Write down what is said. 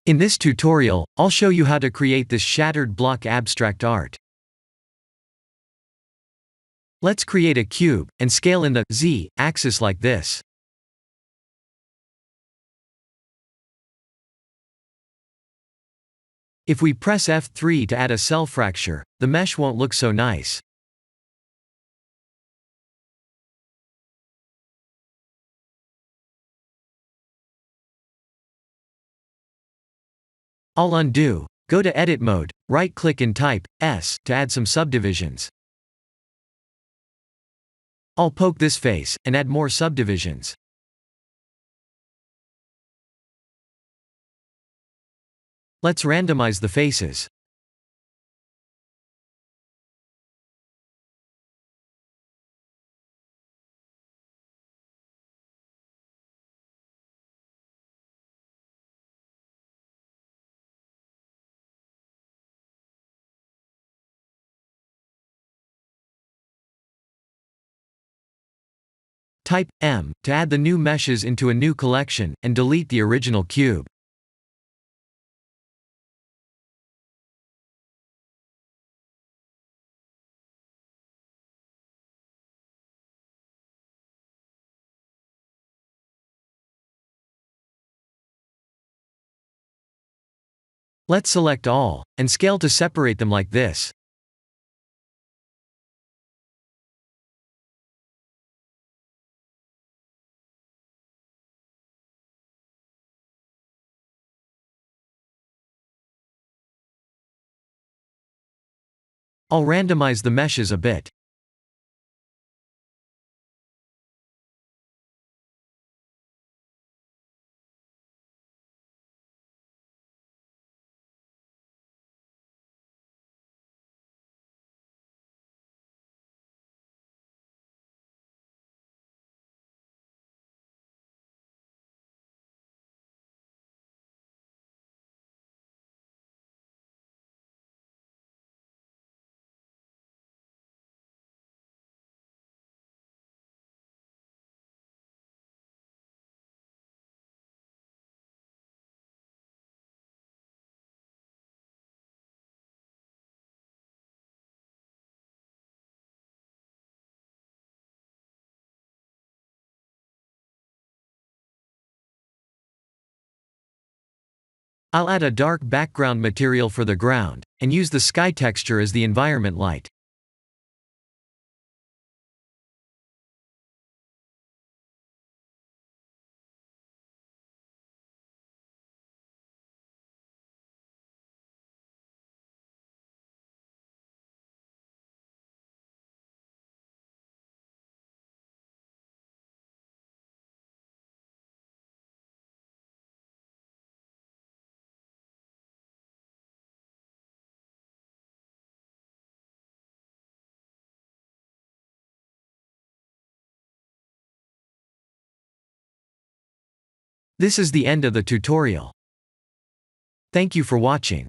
In this tutorial, I'll show you how to create this shattered block abstract art. Let's create a cube, and scale in the Z-axis like this. If we press F3 to add a cell fracture, the mesh won't look so nice. I'll undo, go to Edit mode, right-click and type S to add some subdivisions. I'll poke this face, and add more subdivisions. Let's randomize the faces. Type M to add the new meshes into a new collection, and delete the original cube. Let's select all, and scale to separate them like this. I'll randomize the meshes a bit. I'll add a dark background material for the ground, and use the sky texture as the environment light. This is the end of the tutorial. Thank you for watching.